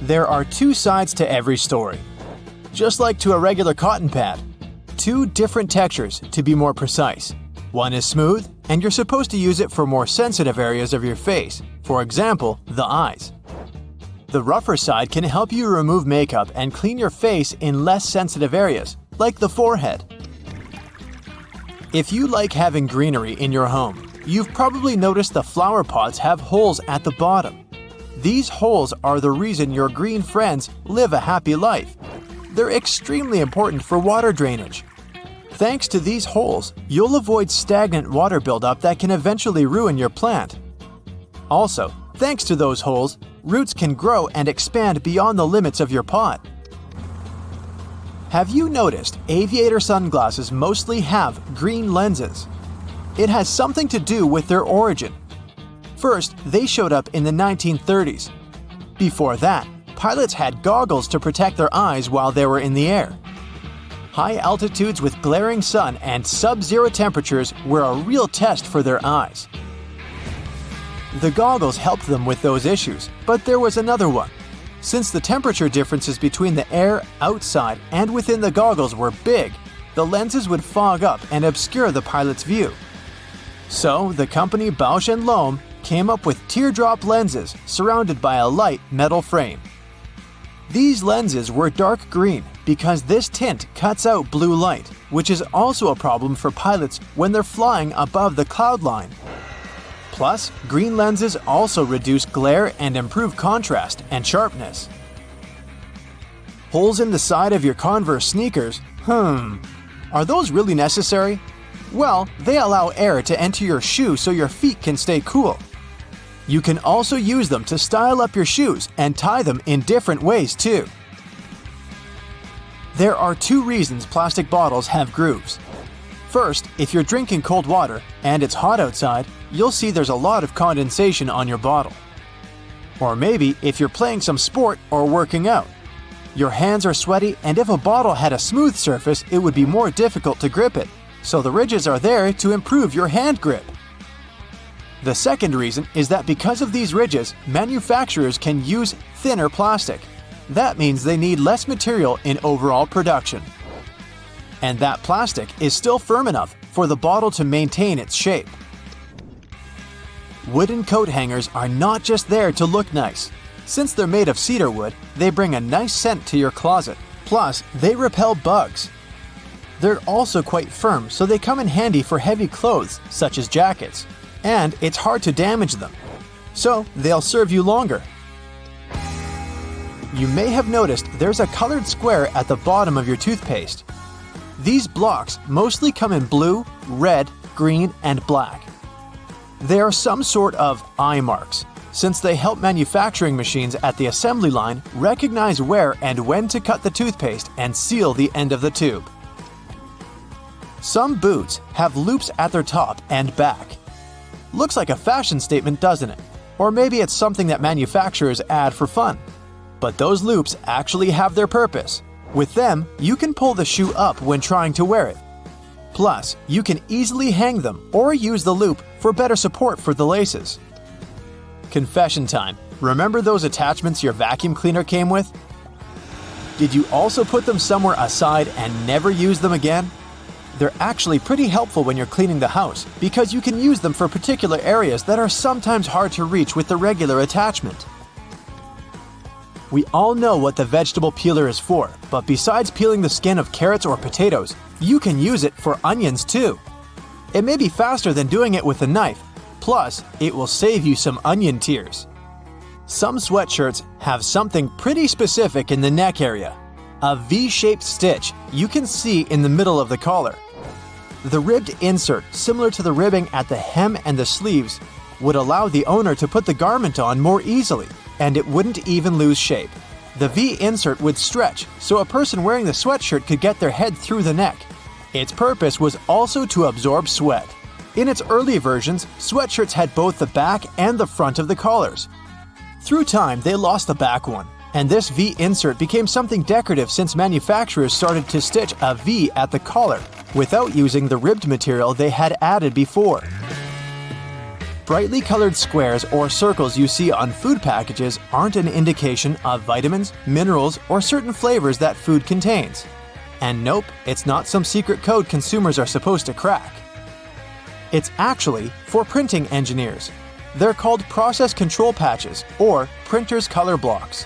There are two sides to every story. Just like to a regular cotton pad. Two different textures, to be more precise. One is smooth, and you're supposed to use it for more sensitive areas of your face, for example, the eyes. The rougher side can help you remove makeup and clean your face in less sensitive areas, like the forehead. If you like having greenery in your home, you've probably noticed the flower pots have holes at the bottom. These holes are the reason your green friends live a happy life. They're extremely important for water drainage. Thanks to these holes, you'll avoid stagnant water buildup that can eventually ruin your plant. Also, thanks to those holes, roots can grow and expand beyond the limits of your pot. Have you noticed aviator sunglasses mostly have green lenses? It has something to do with their origin. First, they showed up in the 1930s. Before that, pilots had goggles to protect their eyes while they were in the air. High altitudes with glaring sun and sub-zero temperatures were a real test for their eyes. The goggles helped them with those issues, but there was another one. Since the temperature differences between the air outside and within the goggles were big, the lenses would fog up and obscure the pilot's view. So, the company Bausch & Lomb came up with teardrop lenses surrounded by a light metal frame. These lenses were dark green because this tint cuts out blue light, which is also a problem for pilots when they're flying above the cloud line. Plus, green lenses also reduce glare and improve contrast and sharpness. Holes in the side of your Converse sneakers? Are those really necessary? Well, they allow air to enter your shoe so your feet can stay cool. You can also use them to style up your shoes and tie them in different ways too. There are two reasons plastic bottles have grooves. First, if you're drinking cold water and it's hot outside, you'll see there's a lot of condensation on your bottle. Or maybe if you're playing some sport or working out. Your hands are sweaty, and if a bottle had a smooth surface, it would be more difficult to grip it, so the ridges are there to improve your hand grip. The second reason is that because of these ridges, manufacturers can use thinner plastic. That means they need less material in overall production. And that plastic is still firm enough for the bottle to maintain its shape. Wooden coat hangers are not just there to look nice. Since they're made of cedar wood, they bring a nice scent to your closet. Plus, they repel bugs. They're also quite firm, so they come in handy for heavy clothes, such as jackets. And it's hard to damage them. So, they'll serve you longer. You may have noticed there's a colored square at the bottom of your toothpaste. These blocks mostly come in blue, red, green, and black. They are some sort of eye marks, since they help manufacturing machines at the assembly line recognize where and when to cut the toothpaste and seal the end of the tube. Some boots have loops at their top and back. Looks like a fashion statement, doesn't it? Or maybe it's something that manufacturers add for fun. But those loops actually have their purpose. With them, you can pull the shoe up when trying to wear it. Plus, you can easily hang them or use the loop for better support for the laces. Confession time. Remember those attachments your vacuum cleaner came with? Did you also put them somewhere aside and never use them again? They're actually pretty helpful when you're cleaning the house because you can use them for particular areas that are sometimes hard to reach with the regular attachment. We all know what the vegetable peeler is for, but besides peeling the skin of carrots or potatoes, you can use it for onions too. It may be faster than doing it with a knife, plus it will save you some onion tears. Some sweatshirts have something pretty specific in the neck area. A V-shaped stitch you can see in the middle of the collar. The ribbed insert, similar to the ribbing at the hem and the sleeves, would allow the owner to put the garment on more easily, and it wouldn't even lose shape. The V-insert would stretch, so a person wearing the sweatshirt could get their head through the neck. Its purpose was also to absorb sweat. In its early versions, sweatshirts had both the back and the front of the collars. Through time, they lost the back one, and this V-insert became something decorative since manufacturers started to stitch a V at the collar without using the ribbed material they had added before. Brightly colored squares or circles you see on food packages aren't an indication of vitamins, minerals, or certain flavors that food contains. And nope, it's not some secret code consumers are supposed to crack. It's actually for printing engineers. They're called process control patches or printer's color blocks.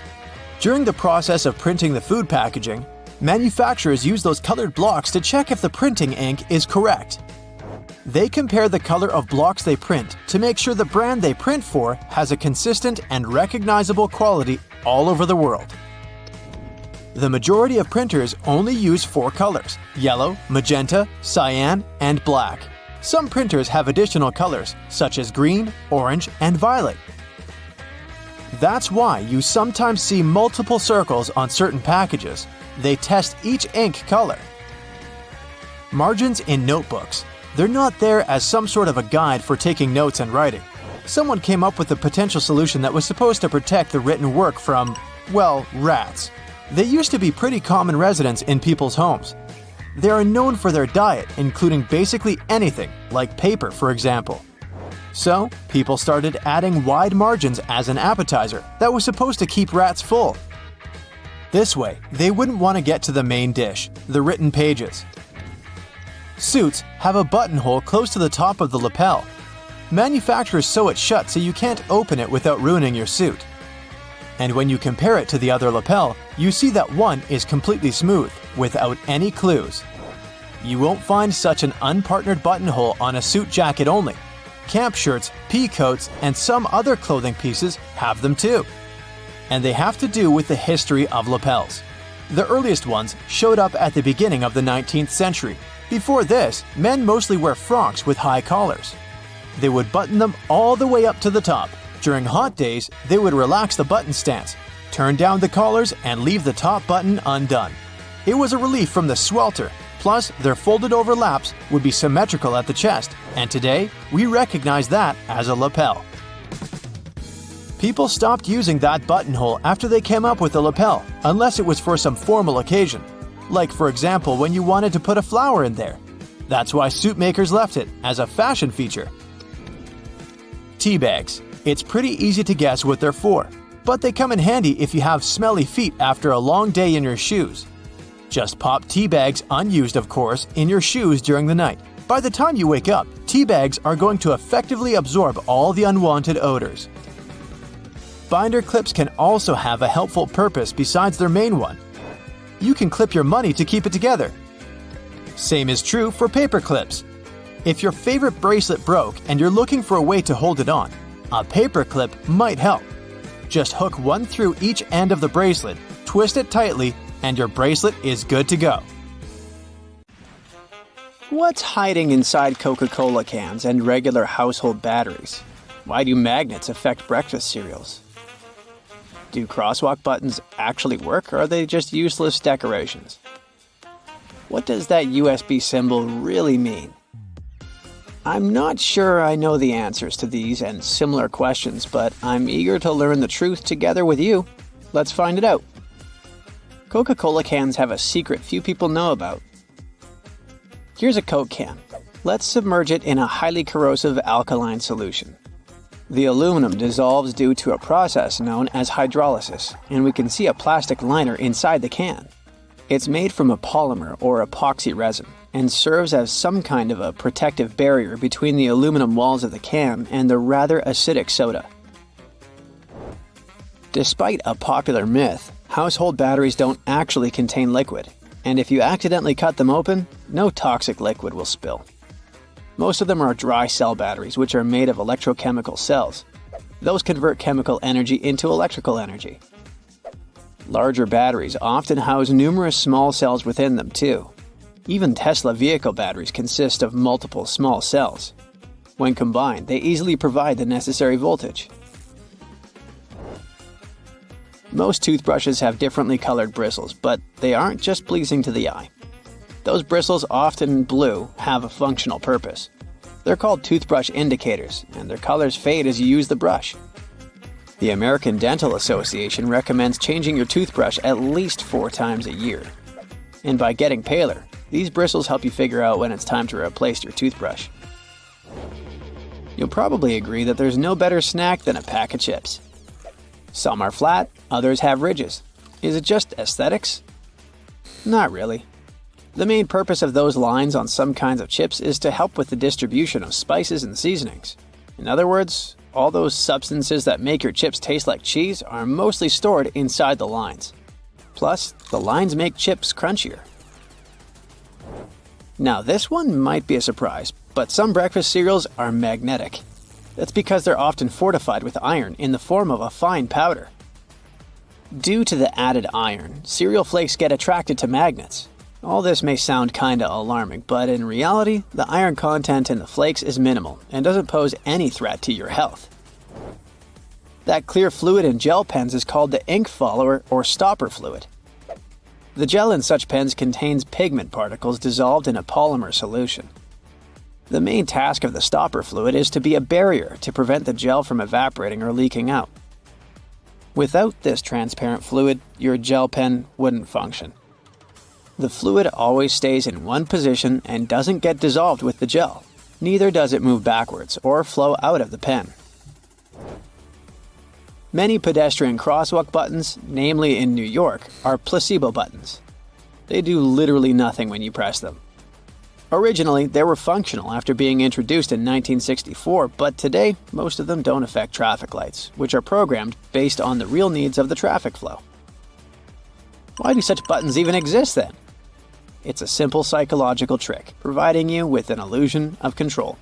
During the process of printing the food packaging, manufacturers use those colored blocks to check if the printing ink is correct. They compare the color of blocks they print to make sure the brand they print for has a consistent and recognizable quality all over the world. The majority of printers only use 4 colors: yellow, magenta, cyan, and black. Some printers have additional colors, such as green, orange, and violet. That's why you sometimes see multiple circles on certain packages. They test each ink color. Margins in notebooks. They're not there as some sort of a guide for taking notes and writing. Someone came up with a potential solution that was supposed to protect the written work from, well, rats. They used to be pretty common residents in people's homes. They are known for their diet, including basically anything, like paper, for example. So, people started adding wide margins as an appetizer that was supposed to keep rats full. This way, they wouldn't want to get to the main dish, the written pages. Suits have a buttonhole close to the top of the lapel. Manufacturers sew it shut so you can't open it without ruining your suit. And when you compare it to the other lapel, you see that one is completely smooth, without any clues. You won't find such an unpartnered buttonhole on a suit jacket only. Camp shirts, pea coats, and some other clothing pieces have them too. And they have to do with the history of lapels. The earliest ones showed up at the beginning of the 19th century. Before this, men mostly wear frocks with high collars. They would button them all the way up to the top. During hot days, they would relax the button stance, turn down the collars, and leave the top button undone. It was a relief from the swelter, plus their folded over laps would be symmetrical at the chest, and today, we recognize that as a lapel. People stopped using that buttonhole after they came up with the lapel, unless it was for some formal occasion. Like, for example, when you wanted to put a flower in there. That's why suit makers left it, as a fashion feature. Tea bags. It's pretty easy to guess what they're for, but they come in handy if you have smelly feet after a long day in your shoes. Just pop tea bags, unused of course, in your shoes during the night. By the time you wake up, tea bags are going to effectively absorb all the unwanted odors. Binder clips can also have a helpful purpose besides their main one. You can clip your money to keep it together. Same is true for paper clips. If your favorite bracelet broke and you're looking for a way to hold it on, a paper clip might help. Just hook one through each end of the bracelet, twist it tightly, and your bracelet is good to go. What's hiding inside Coca-Cola cans and regular household batteries? Why do magnets affect breakfast cereals? Do crosswalk buttons actually work, or are they just useless decorations? What does that USB symbol really mean? I'm not sure I know the answers to these and similar questions, but I'm eager to learn the truth together with you. Let's find it out. Coca-Cola cans have a secret few people know about. Here's a Coke can. Let's submerge it in a highly corrosive alkaline solution. The aluminum dissolves due to a process known as hydrolysis, and we can see a plastic liner inside the can. It's made from a polymer or epoxy resin and serves as some kind of a protective barrier between the aluminum walls of the can and the rather acidic soda. Despite a popular myth, household batteries don't actually contain liquid, and if you accidentally cut them open, no toxic liquid will spill. Most of them are dry cell batteries, which are made of electrochemical cells. Those convert chemical energy into electrical energy. Larger batteries often house numerous small cells within them too. Even Tesla vehicle batteries consist of multiple small cells. When combined, they easily provide the necessary voltage. Most toothbrushes have differently colored bristles, but they aren't just pleasing to the eye. Those bristles, often blue, have a functional purpose. They're called toothbrush indicators, and their colors fade as you use the brush. The American Dental Association recommends changing your toothbrush at least 4 times a year. And by getting paler, these bristles help you figure out when it's time to replace your toothbrush. You'll probably agree that there's no better snack than a pack of chips. Some are flat, others have ridges. Is it just aesthetics? Not really. The main purpose of those lines on some kinds of chips is to help with the distribution of spices and seasonings. In other words, all those substances that make your chips taste like cheese are mostly stored inside the lines. Plus, the lines make chips crunchier. Now this one might be a surprise, but some breakfast cereals are magnetic. That's because they're often fortified with iron in the form of a fine powder. Due to the added iron, cereal flakes get attracted to magnets. All this may sound kinda alarming, but in reality, the iron content in the flakes is minimal and doesn't pose any threat to your health. That clear fluid in gel pens is called the ink follower or stopper fluid. The gel in such pens contains pigment particles dissolved in a polymer solution. The main task of the stopper fluid is to be a barrier to prevent the gel from evaporating or leaking out. Without this transparent fluid, your gel pen wouldn't function. The fluid always stays in one position and doesn't get dissolved with the gel. Neither does it move backwards or flow out of the pen. Many pedestrian crosswalk buttons, namely in New York, are placebo buttons. They do literally nothing when you press them. Originally, they were functional after being introduced in 1964, but today, most of them don't affect traffic lights, which are programmed based on the real needs of the traffic flow. Why do such buttons even exist then? It's a simple psychological trick, providing you with an illusion of control.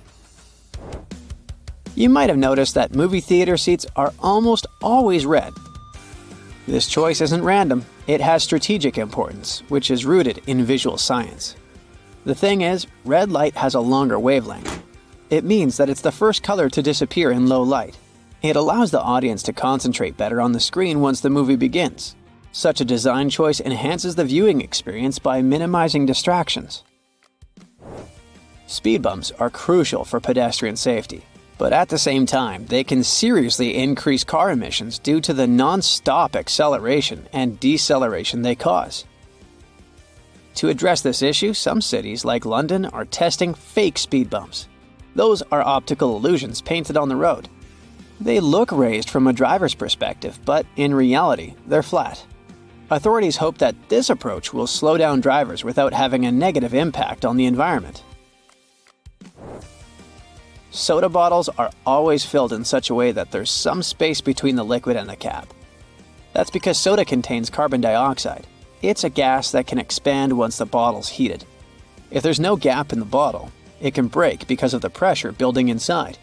You might have noticed that movie theater seats are almost always red. This choice isn't random, it has strategic importance, which is rooted in visual science. The thing is, red light has a longer wavelength. It means that it's the first color to disappear in low light. It allows the audience to concentrate better on the screen once the movie begins. Such a design choice enhances the viewing experience by minimizing distractions. Speed bumps are crucial for pedestrian safety, but at the same time, they can seriously increase car emissions due to the non-stop acceleration and deceleration they cause. To address this issue, some cities, like London, are testing fake speed bumps. Those are optical illusions painted on the road. They look raised from a driver's perspective, but in reality, they're flat. Authorities hope that this approach will slow down drivers without having a negative impact on the environment. Soda bottles are always filled in such a way that there's some space between the liquid and the cap. That's because soda contains carbon dioxide. It's a gas that can expand once the bottle's heated. If there's no gap in the bottle, it can break because of the pressure building inside.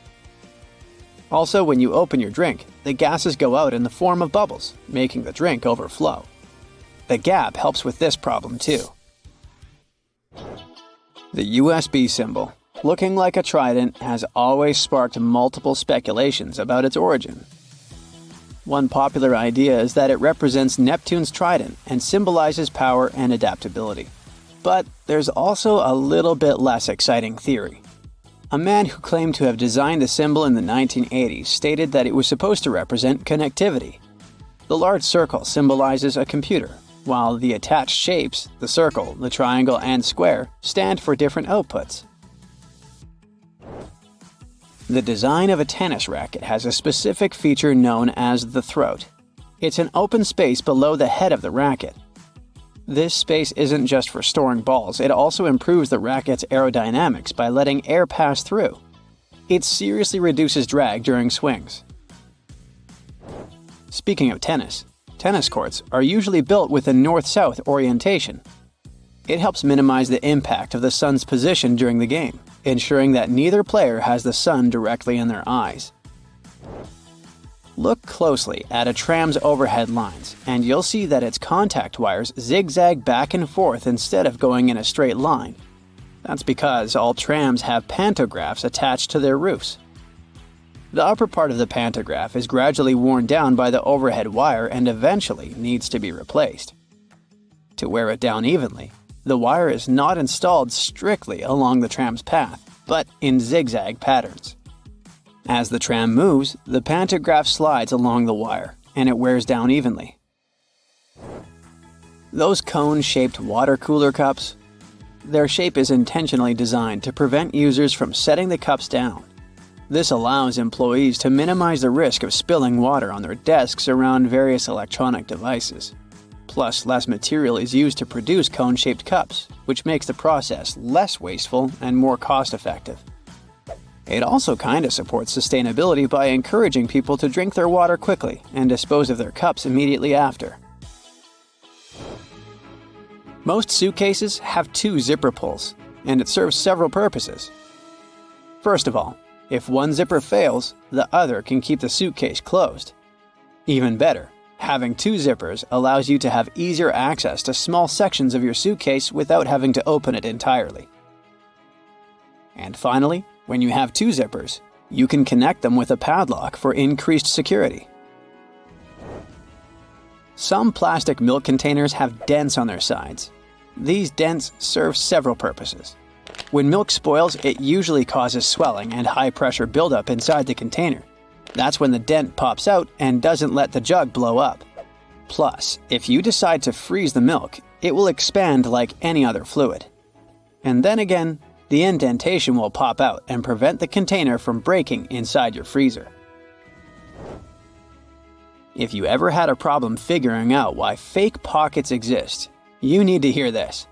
Also, when you open your drink, the gases go out in the form of bubbles, making the drink overflow. The gap helps with this problem too. The USB symbol, looking like a trident, has always sparked multiple speculations about its origin. One popular idea is that it represents Neptune's trident and symbolizes power and adaptability. But there's also a little bit less exciting theory. A man who claimed to have designed the symbol in the 1980s stated that it was supposed to represent connectivity. The large circle symbolizes a computer, while the attached shapes, the circle, the triangle, and square, stand for different outputs. The design of a tennis racket has a specific feature known as the throat. It's an open space below the head of the racket. This space isn't just for storing balls, it also improves the racket's aerodynamics by letting air pass through. It seriously reduces drag during swings. Speaking of tennis courts are usually built with a north-south orientation. It helps minimize the impact of the sun's position during the game, ensuring that neither player has the sun directly in their eyes. Look closely at a tram's overhead lines, and you'll see that its contact wires zigzag back and forth instead of going in a straight line. That's because all trams have pantographs attached to their roofs. The upper part of the pantograph is gradually worn down by the overhead wire and eventually needs to be replaced. To wear it down evenly, the wire is not installed strictly along the tram's path, but in zigzag patterns. As the tram moves, the pantograph slides along the wire, and it wears down evenly. Those cone-shaped water cooler cups? Their shape is intentionally designed to prevent users from setting the cups down. This allows employees to minimize the risk of spilling water on their desks around various electronic devices. Plus, less material is used to produce cone-shaped cups, which makes the process less wasteful and more cost-effective. It also kinda supports sustainability by encouraging people to drink their water quickly and dispose of their cups immediately after. Most suitcases have 2 zipper pulls, and it serves several purposes. First of all, if one zipper fails, the other can keep the suitcase closed. Even better, having 2 zippers allows you to have easier access to small sections of your suitcase without having to open it entirely. And finally, when you have 2 zippers, you can connect them with a padlock for increased security. Some plastic milk containers have dents on their sides. These dents serve several purposes. When milk spoils, it usually causes swelling and high-pressure buildup inside the container. That's when the dent pops out and doesn't let the jug blow up. Plus, if you decide to freeze the milk, it will expand like any other fluid. And then again, the indentation will pop out and prevent the container from breaking inside your freezer. If you ever had a problem figuring out why fake pockets exist, you need to hear this.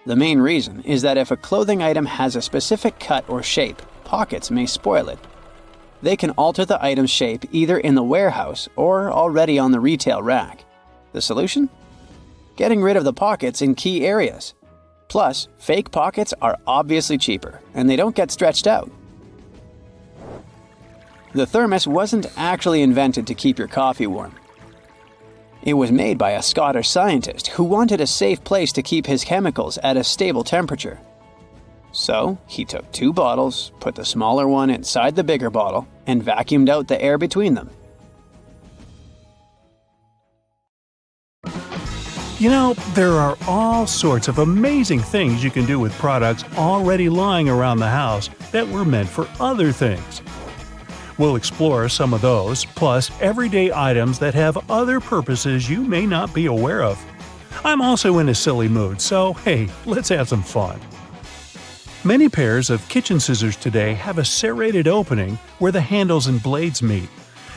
The main reason is that if a clothing item has a specific cut or shape, pockets may spoil it. They can alter the item's shape either in the warehouse or already on the retail rack. The solution? Getting rid of the pockets in key areas. Plus, fake pockets are obviously cheaper, and they don't get stretched out. The thermos wasn't actually invented to keep your coffee warm. It was made by a Scottish scientist who wanted a safe place to keep his chemicals at a stable temperature. So, he took 2 bottles, put the smaller one inside the bigger bottle, and vacuumed out the air between them. You know, there are all sorts of amazing things you can do with products already lying around the house that were meant for other things. We'll explore some of those, plus everyday items that have other purposes you may not be aware of. I'm also in a silly mood, so hey, let's have some fun. Many pairs of kitchen scissors today have a serrated opening where the handles and blades meet.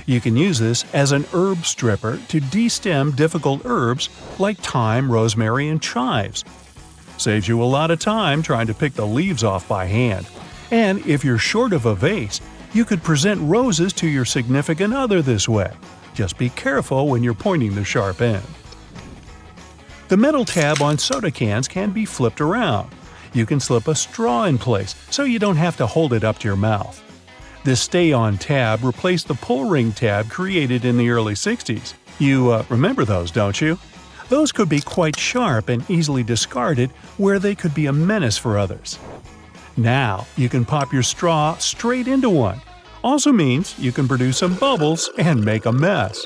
You can use this as an herb stripper to de-stem difficult herbs like thyme, rosemary, and chives. Saves you a lot of time trying to pick the leaves off by hand. And if you're short of a vase, you could present roses to your significant other this way. Just be careful when you're pointing the sharp end. The metal tab on soda cans can be flipped around. You can slip a straw in place so you don't have to hold it up to your mouth. This stay-on tab replaced the pull ring tab created in the early 60s. You remember those, don't you? Those could be quite sharp and easily discarded where they could be a menace for others. Now, you can pop your straw straight into one. Also means you can produce some bubbles and make a mess.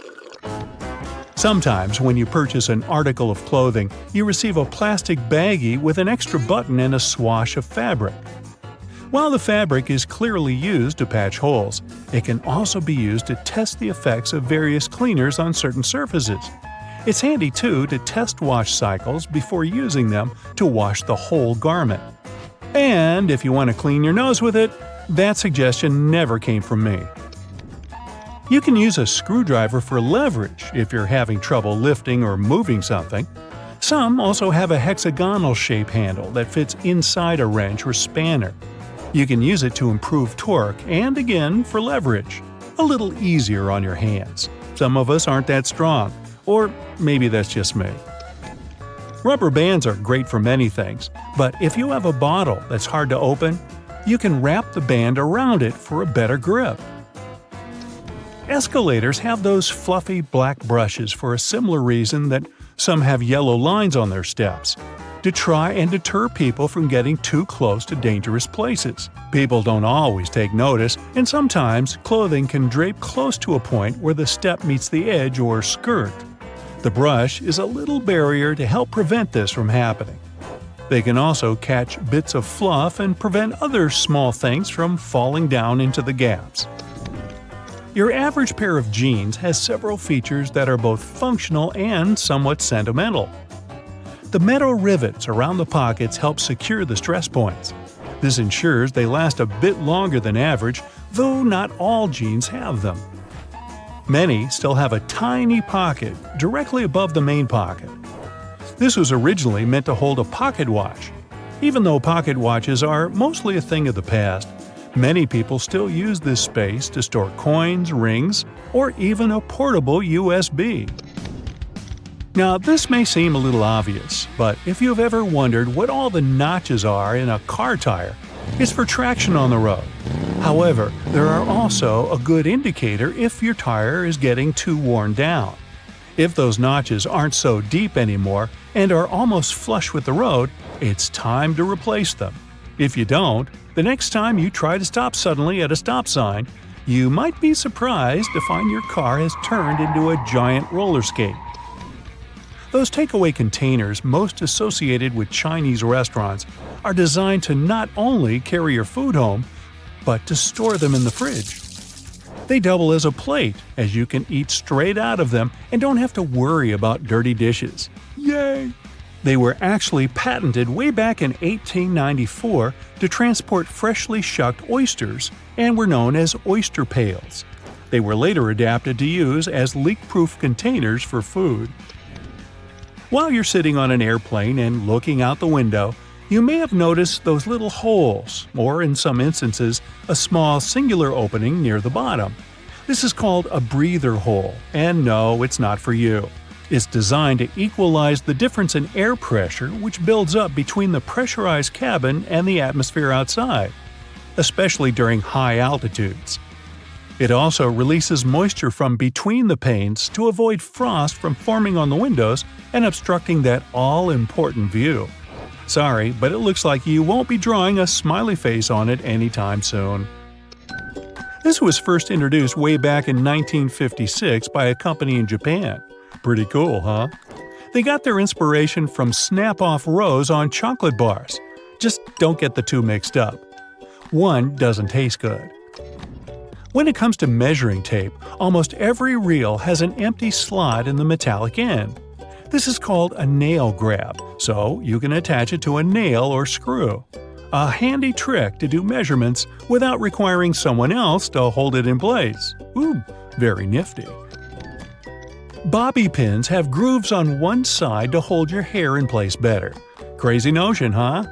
Sometimes when you purchase an article of clothing, you receive a plastic baggie with an extra button and a swash of fabric. While the fabric is clearly used to patch holes, it can also be used to test the effects of various cleaners on certain surfaces. It's handy too to test wash cycles before using them to wash the whole garment. And if you want to clean your nose with it, that suggestion never came from me. You can use a screwdriver for leverage if you're having trouble lifting or moving something. Some also have a hexagonal shape handle that fits inside a wrench or spanner. You can use it to improve torque and, again, for leverage. A little easier on your hands. Some of us aren't that strong, or maybe that's just me. Rubber bands are great for many things, but if you have a bottle that's hard to open, you can wrap the band around it for a better grip. Escalators have those fluffy black brushes for a similar reason that some have yellow lines on their steps, to try and deter people from getting too close to dangerous places. People don't always take notice, and sometimes clothing can drape close to a point where the step meets the edge or skirt. The brush is a little barrier to help prevent this from happening. They can also catch bits of fluff and prevent other small things from falling down into the gaps. Your average pair of jeans has several features that are both functional and somewhat sentimental. The metal rivets around the pockets help secure the stress points. This ensures they last a bit longer than average, though not all jeans have them. Many still have a tiny pocket directly above the main pocket. This was originally meant to hold a pocket watch. Even though pocket watches are mostly a thing of the past, many people still use this space to store coins, rings, or even a portable USB. Now, this may seem a little obvious, but if you've ever wondered what all the notches are in a car tire, it's for traction on the road. However, there are also a good indicator if your tire is getting too worn down. If those notches aren't so deep anymore and are almost flush with the road, it's time to replace them. If you don't, the next time you try to stop suddenly at a stop sign, you might be surprised to find your car has turned into a giant roller skate. Those takeaway containers most associated with Chinese restaurants are designed to not only carry your food home, but to store them in the fridge. They double as a plate, as you can eat straight out of them and don't have to worry about dirty dishes. Yay! They were actually patented way back in 1894 to transport freshly shucked oysters and were known as oyster pails. They were later adapted to use as leak-proof containers for food. While you're sitting on an airplane and looking out the window, you may have noticed those little holes, or in some instances, a small singular opening near the bottom. This is called a breather hole, and no, it's not for you. It's designed to equalize the difference in air pressure which builds up between the pressurized cabin and the atmosphere outside, especially during high altitudes. It also releases moisture from between the panes to avoid frost from forming on the windows and obstructing that all-important view. Sorry, but it looks like you won't be drawing a smiley face on it anytime soon. This was first introduced way back in 1956 by a company in Japan. Pretty cool, huh? They got their inspiration from snap-off rows on chocolate bars. Just don't get the two mixed up. One doesn't taste good. When it comes to measuring tape, almost every reel has an empty slot in the metallic end. This is called a nail grab, so you can attach it to a nail or screw. A handy trick to do measurements without requiring someone else to hold it in place. Ooh, very nifty. Bobby pins have grooves on one side to hold your hair in place better. Crazy notion, huh?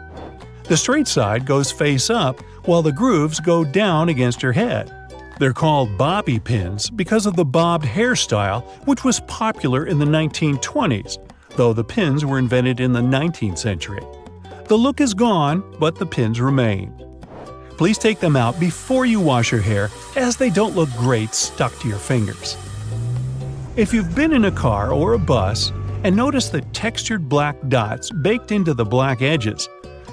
The straight side goes face up, while the grooves go down against your head. They're called bobby pins because of the bobbed hairstyle, which was popular in the 1920s, though the pins were invented in the 19th century. The look is gone, but the pins remain. Please take them out before you wash your hair, as they don't look great stuck to your fingers. If you've been in a car or a bus and noticed the textured black dots baked into the black edges,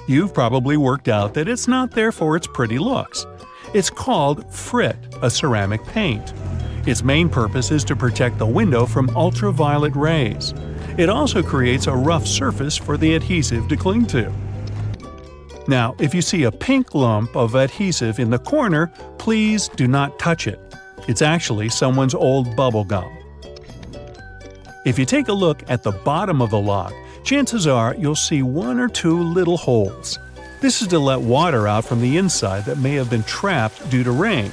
you've probably worked out that it's not there for its pretty looks. It's called frit, a ceramic paint. Its main purpose is to protect the window from ultraviolet rays. It also creates a rough surface for the adhesive to cling to. Now, if you see a pink lump of adhesive in the corner, please do not touch it. It's actually someone's old bubble gum. If you take a look at the bottom of the lock, chances are you'll see one or two little holes. This is to let water out from the inside that may have been trapped due to rain.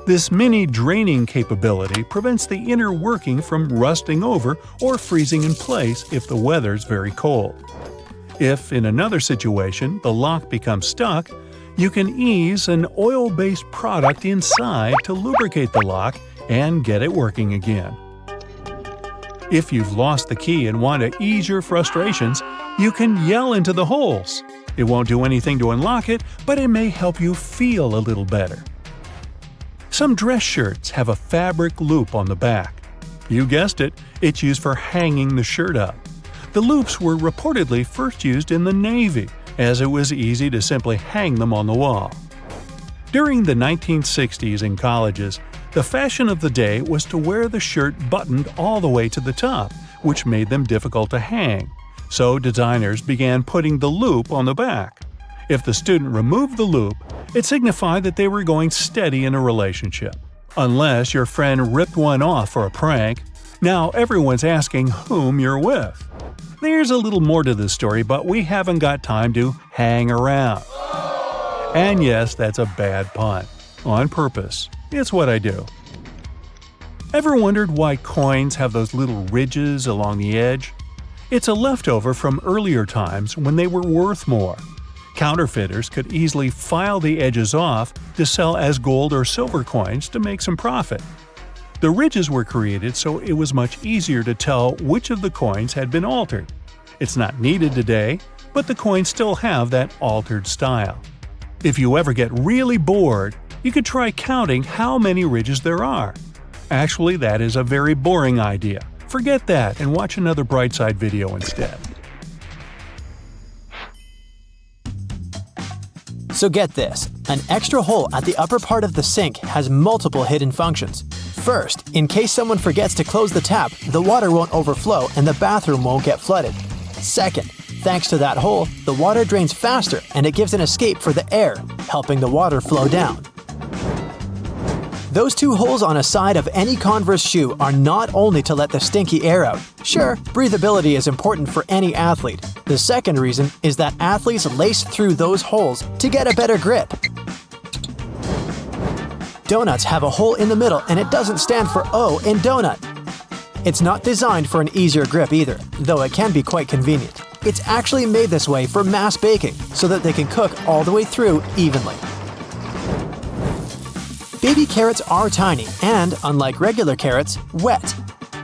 This mini draining capability prevents the inner working from rusting over or freezing in place if the weather's very cold. If, in another situation, the lock becomes stuck, you can ease an oil-based product inside to lubricate the lock and get it working again. If you've lost the key and want to ease your frustrations, you can yell into the holes. It won't do anything to unlock it, but it may help you feel a little better. Some dress shirts have a fabric loop on the back. You guessed it, it's used for hanging the shirt up. The loops were reportedly first used in the Navy, as it was easy to simply hang them on the wall. During the 1960s in colleges, the fashion of the day was to wear the shirt buttoned all the way to the top, which made them difficult to hang. So designers began putting the loop on the back. If the student removed the loop, it signified that they were going steady in a relationship. Unless your friend ripped one off for a prank, now everyone's asking whom you're with. There's a little more to this story, but we haven't got time to hang around. And yes, that's a bad pun. On purpose. It's what I do. Ever wondered why coins have those little ridges along the edge? It's a leftover from earlier times when they were worth more. Counterfeiters could easily file the edges off to sell as gold or silver coins to make some profit. The ridges were created so it was much easier to tell which of the coins had been altered. It's not needed today, but the coins still have that altered style. If you ever get really bored, you could try counting how many ridges there are. Actually, that is a very boring idea. Forget that and watch another Brightside video instead. So get this, an extra hole at the upper part of the sink has multiple hidden functions. First, in case someone forgets to close the tap, the water won't overflow and the bathroom won't get flooded. Second, thanks to that hole, the water drains faster and it gives an escape for the air, helping the water flow down. Those two holes on a side of any Converse shoe are not only to let the stinky air out. Sure, breathability is important for any athlete. The second reason is that athletes lace through those holes to get a better grip. Donuts have a hole in the middle and it doesn't stand for O in donut. It's not designed for an easier grip either, though it can be quite convenient. It's actually made this way for mass baking, so that they can cook all the way through evenly. Baby carrots are tiny and, unlike regular carrots, wet.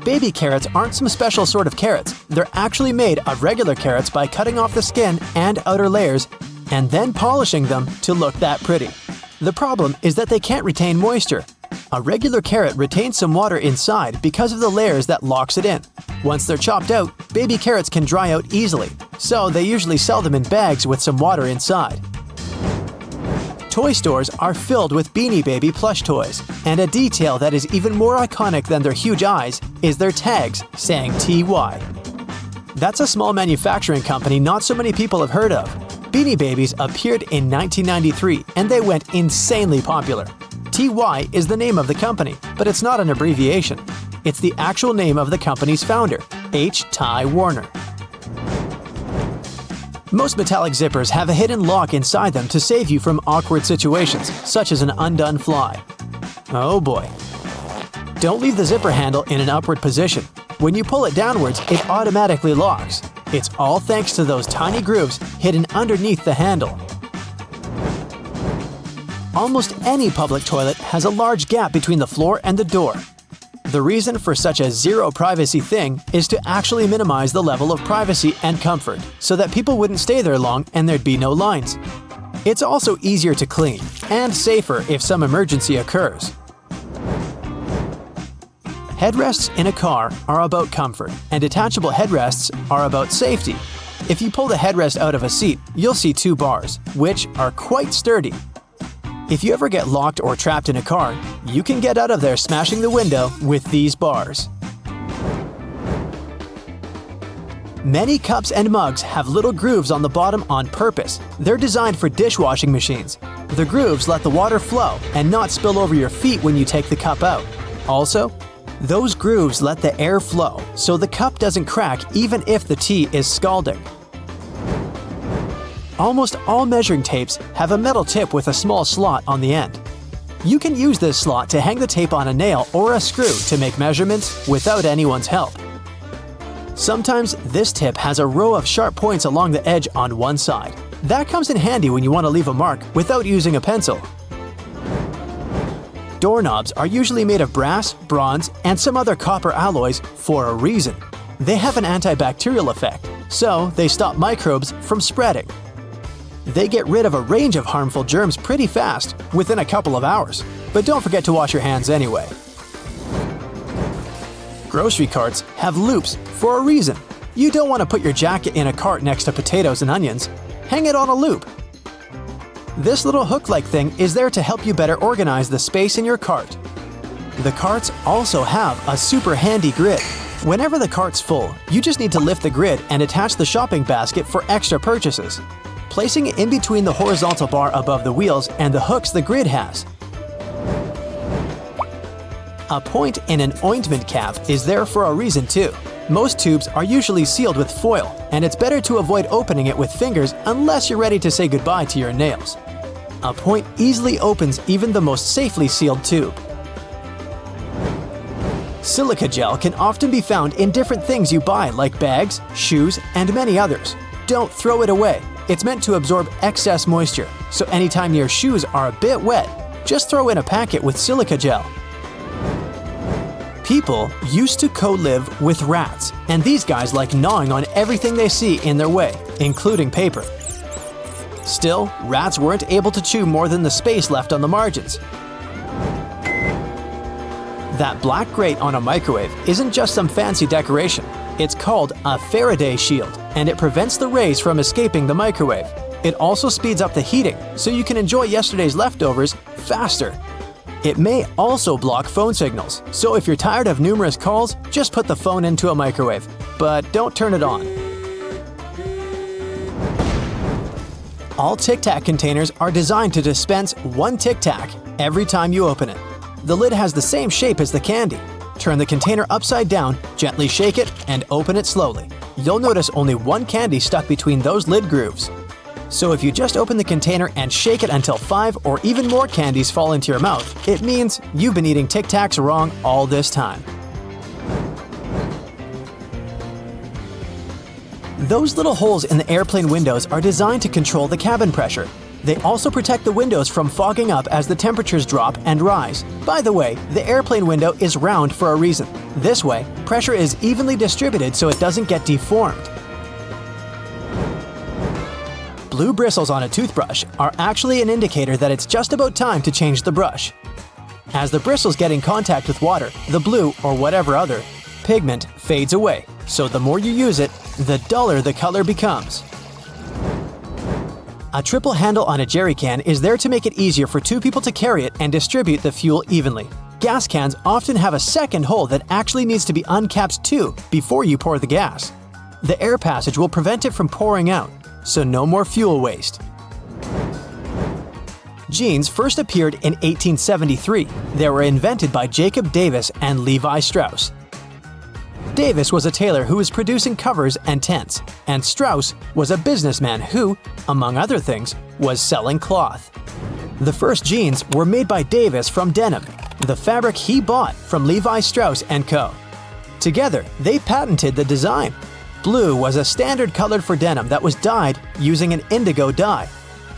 Baby carrots aren't some special sort of carrots. They're actually made of regular carrots by cutting off the skin and outer layers and then polishing them to look that pretty. The problem is that they can't retain moisture. A regular carrot retains some water inside because of the layers that locks it in. Once they're chopped out, baby carrots can dry out easily, so they usually sell them in bags with some water inside. Toy stores are filled with Beanie Baby plush toys, and a detail that is even more iconic than their huge eyes is their tags saying TY. That's a small manufacturing company not so many people have heard of. Beanie Babies appeared in 1993 and they went insanely popular. TY is the name of the company, but it's not an abbreviation. It's the actual name of the company's founder, H. Ty Warner. Most metallic zippers have a hidden lock inside them to save you from awkward situations, such as an undone fly. Oh boy. Don't leave the zipper handle in an upward position. When you pull it downwards, it automatically locks. It's all thanks to those tiny grooves hidden underneath the handle. Almost any public toilet has a large gap between the floor and the door. The reason for such a zero privacy thing is to actually minimize the level of privacy and comfort, so that people wouldn't stay there long and there'd be no lines. It's also easier to clean, and safer if some emergency occurs. Headrests in a car are about comfort, and detachable headrests are about safety. If you pull the headrest out of a seat, you'll see two bars, which are quite sturdy. If you ever get locked or trapped in a car, you can get out of there smashing the window with these bars. Many cups and mugs have little grooves on the bottom on purpose. They're designed for dishwashing machines. The grooves let the water flow and not spill over your feet when you take the cup out. Also, those grooves let the air flow, so the cup doesn't crack even if the tea is scalding. Almost all measuring tapes have a metal tip with a small slot on the end. You can use this slot to hang the tape on a nail or a screw to make measurements without anyone's help. Sometimes this tip has a row of sharp points along the edge on one side. That comes in handy when you want to leave a mark without using a pencil. Doorknobs are usually made of brass, bronze, and some other copper alloys for a reason. They have an antibacterial effect, so they stop microbes from spreading. They get rid of a range of harmful germs pretty fast, within a couple of hours. But don't forget to wash your hands anyway. Grocery carts have loops for a reason. You don't want to put your jacket in a cart next to potatoes and onions. Hang it on a loop. This little hook-like thing is there to help you better organize the space in your cart. The carts also have a super handy grid. Whenever the cart's full, you just need to lift the grid and attach the shopping basket for extra purchases, placing it in between the horizontal bar above the wheels and the hooks the grid has. A point in an ointment cap is there for a reason too. Most tubes are usually sealed with foil, and it's better to avoid opening it with fingers unless you're ready to say goodbye to your nails. A point easily opens even the most safely sealed tube. Silica gel can often be found in different things you buy like bags, shoes, and many others. Don't throw it away. It's meant to absorb excess moisture, so anytime your shoes are a bit wet, just throw in a packet with silica gel. People used to co-live with rats, and these guys like gnawing on everything they see in their way, including paper. Still, rats weren't able to chew more than the space left on the margins. That black grate on a microwave isn't just some fancy decoration. It's called a Faraday shield, and it prevents the rays from escaping the microwave. It also speeds up the heating, so you can enjoy yesterday's leftovers faster. It may also block phone signals, so if you're tired of numerous calls, just put the phone into a microwave. But don't turn it on. All Tic Tac containers are designed to dispense one Tic Tac every time you open it. The lid has the same shape as the candy. Turn the container upside down, gently shake it, and open it slowly. You'll notice only one candy stuck between those lid grooves. So if you just open the container and shake it until 5 or even more candies fall into your mouth, it means you've been eating Tic Tacs wrong all this time. Those little holes in the airplane windows are designed to control the cabin pressure. They also protect the windows from fogging up as the temperatures drop and rise. By the way, the airplane window is round for a reason. This way, pressure is evenly distributed so it doesn't get deformed. Blue bristles on a toothbrush are actually an indicator that it's just about time to change the brush. As the bristles get in contact with water, the blue, or whatever other, pigment fades away, so the more you use it, the duller the color becomes. A triple handle on a jerry can is there to make it easier for two people to carry it and distribute the fuel evenly. Gas cans often have a second hole that actually needs to be uncapped too before you pour the gas. The air passage will prevent it from pouring out, so no more fuel waste. Jeans first appeared in 1873. They were invented by Jacob Davis and Levi Strauss. Davis was a tailor who was producing covers and tents, and Strauss was a businessman who, among other things, was selling cloth. The first jeans were made by Davis from denim, the fabric he bought from Levi Strauss & Co. Together, they patented the design. Blue was a standard color for denim that was dyed using an indigo dye.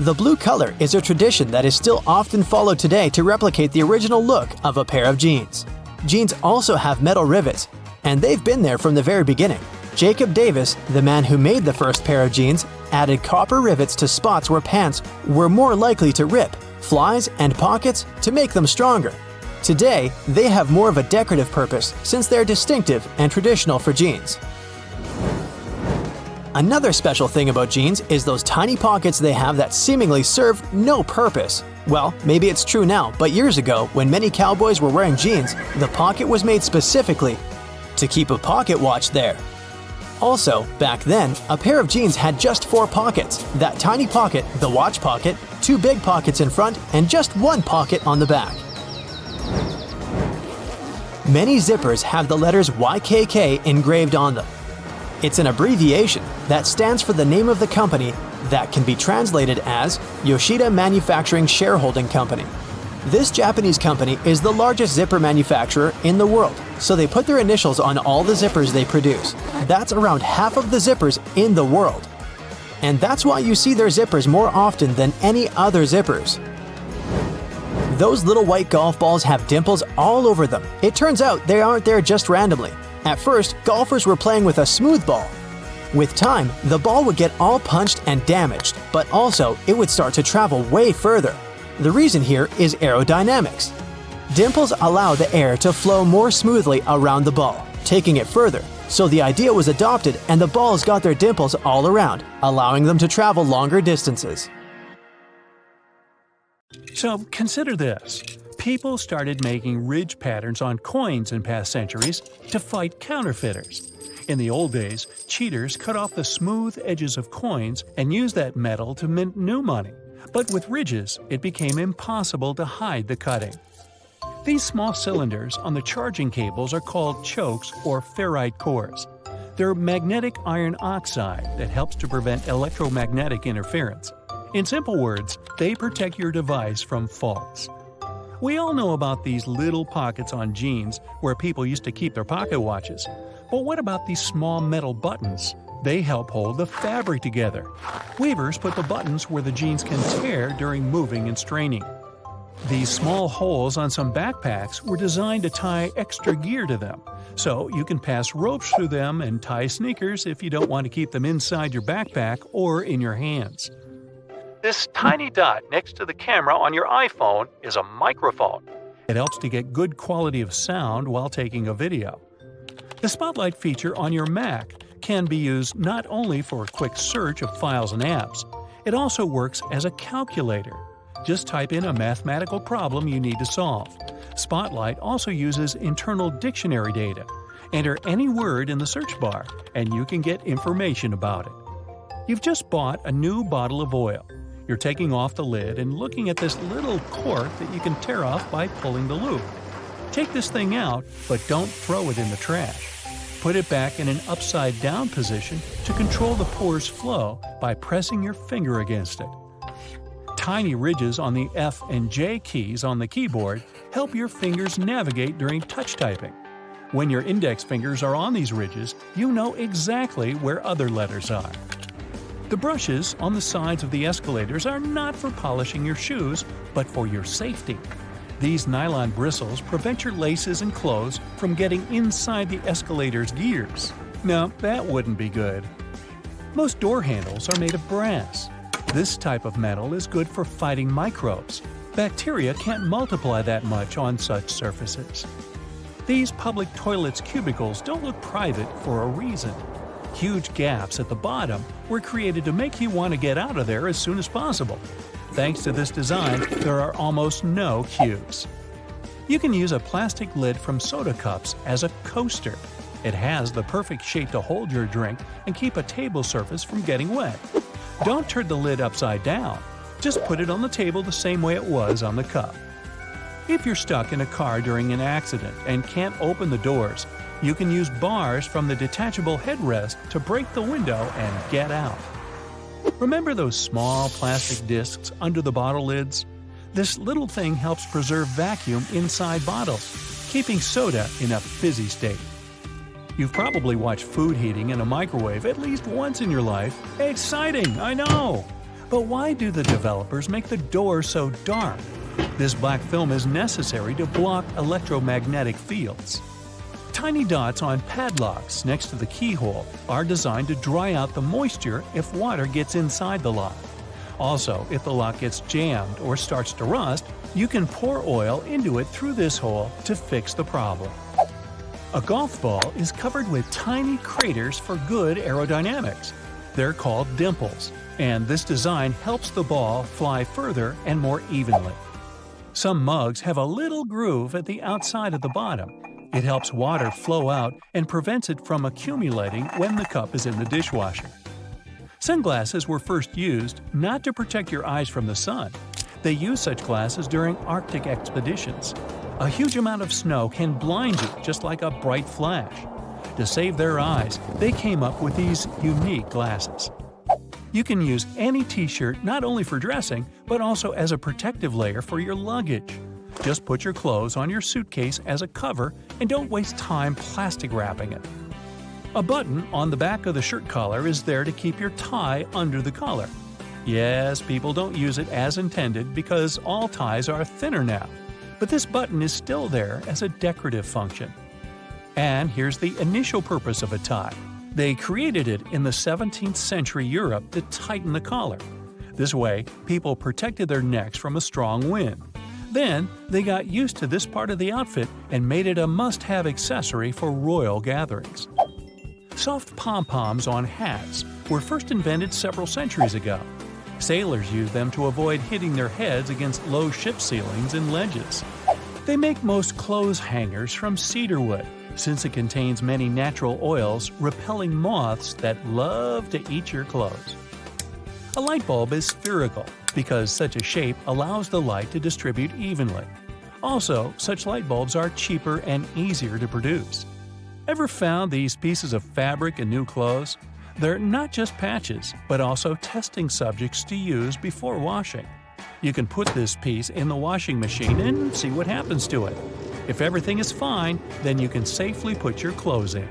The blue color is a tradition that is still often followed today to replicate the original look of a pair of jeans. Jeans also have metal rivets, and they've been there from the very beginning. Jacob Davis, the man who made the first pair of jeans, added copper rivets to spots where pants were more likely to rip, flies, and pockets to make them stronger. Today, they have more of a decorative purpose since they're distinctive and traditional for jeans. Another special thing about jeans is those tiny pockets they have that seemingly serve no purpose. Well, maybe it's true now, but years ago, when many cowboys were wearing jeans, the pocket was made specifically to keep a pocket watch there. Also, back then, a pair of jeans had just 4 pockets. That tiny pocket, the watch pocket, 2 big pockets in front, and just 1 pocket on the back. Many zippers have the letters YKK engraved on them. It's an abbreviation that stands for the name of the company that can be translated as Yoshida Manufacturing Shareholding Company. This Japanese company is the largest zipper manufacturer in the world, so they put their initials on all the zippers they produce. That's around half of the zippers in the world. And that's why you see their zippers more often than any other zippers. Those little white golf balls have dimples all over them. It turns out they aren't there just randomly. At first, golfers were playing with a smooth ball. With time, the ball would get all punched and damaged, but also it would start to travel way further. The reason here is aerodynamics. Dimples allow the air to flow more smoothly around the ball, taking it further. So the idea was adopted and the balls got their dimples all around, allowing them to travel longer distances. So consider this. People started making ridge patterns on coins in past centuries to fight counterfeiters. In the old days, cheaters cut off the smooth edges of coins and used that metal to mint new money. But with ridges, it became impossible to hide the cutting. These small cylinders on the charging cables are called chokes or ferrite cores. They're magnetic iron oxide that helps to prevent electromagnetic interference. In simple words, they protect your device from faults. We all know about these little pockets on jeans where people used to keep their pocket watches. But what about these small metal buttons? They help hold the fabric together. Weavers put the buttons where the jeans can tear during moving and straining. These small holes on some backpacks were designed to tie extra gear to them, so you can pass ropes through them and tie sneakers if you don't want to keep them inside your backpack or in your hands. This tiny dot next to the camera on your iPhone is a microphone. It helps to get good quality of sound while taking a video. The Spotlight feature on your Mac can be used not only for a quick search of files and apps, it also works as a calculator. Just type in a mathematical problem you need to solve. Spotlight also uses internal dictionary data. Enter any word in the search bar, and you can get information about it. You've just bought a new bottle of oil. You're taking off the lid and looking at this little cork that you can tear off by pulling the loop. Take this thing out, but don't throw it in the trash. Put it back in an upside-down position to control the pour's flow by pressing your finger against it. Tiny ridges on the F and J keys on the keyboard help your fingers navigate during touch typing. When your index fingers are on these ridges, you know exactly where other letters are. The brushes on the sides of the escalators are not for polishing your shoes, but for your safety. These nylon bristles prevent your laces and clothes from getting inside the escalator's gears. Now, that wouldn't be good. Most door handles are made of brass. This type of metal is good for fighting microbes. Bacteria can't multiply that much on such surfaces. These public toilets' cubicles don't look private for a reason. Huge gaps at the bottom were created to make you want to get out of there as soon as possible. Thanks to this design, there are almost no queues. You can use a plastic lid from soda cups as a coaster. It has the perfect shape to hold your drink and keep a table surface from getting wet. Don't turn the lid upside down. Just put it on the table the same way it was on the cup. If you're stuck in a car during an accident and can't open the doors, you can use bars from the detachable headrest to break the window and get out. Remember those small plastic discs under the bottle lids? This little thing helps preserve vacuum inside bottles, keeping soda in a fizzy state. You've probably watched food heating in a microwave at least once in your life. Exciting, I know! But why do the developers make the door so dark? This black film is necessary to block electromagnetic fields. Tiny dots on padlocks next to the keyhole are designed to dry out the moisture if water gets inside the lock. Also, if the lock gets jammed or starts to rust, you can pour oil into it through this hole to fix the problem. A golf ball is covered with tiny craters for good aerodynamics. They're called dimples, and this design helps the ball fly further and more evenly. Some mugs have a little groove at the outside of the bottom. It helps water flow out and prevents it from accumulating when the cup is in the dishwasher. Sunglasses were first used not to protect your eyes from the sun. They used such glasses during Arctic expeditions. A huge amount of snow can blind you just like a bright flash. To save their eyes, they came up with these unique glasses. You can use any t-shirt not only for dressing, but also as a protective layer for your luggage. Just put your clothes on your suitcase as a cover and don't waste time plastic wrapping it. A button on the back of the shirt collar is there to keep your tie under the collar. Yes, people don't use it as intended because all ties are thinner now, but this button is still there as a decorative function. And here's the initial purpose of a tie. They created it in the 17th century Europe to tighten the collar. This way, people protected their necks from a strong wind. Then, they got used to this part of the outfit and made it a must-have accessory for royal gatherings. Soft pom-poms on hats were first invented several centuries ago. Sailors used them to avoid hitting their heads against low ship ceilings and ledges. They make most clothes hangers from cedar wood, since it contains many natural oils repelling moths that love to eat your clothes. A light bulb is spherical because such a shape allows the light to distribute evenly. Also, such light bulbs are cheaper and easier to produce. Ever found these pieces of fabric in new clothes? They're not just patches, but also testing subjects to use before washing. You can put this piece in the washing machine and see what happens to it. If everything is fine, then you can safely put your clothes in.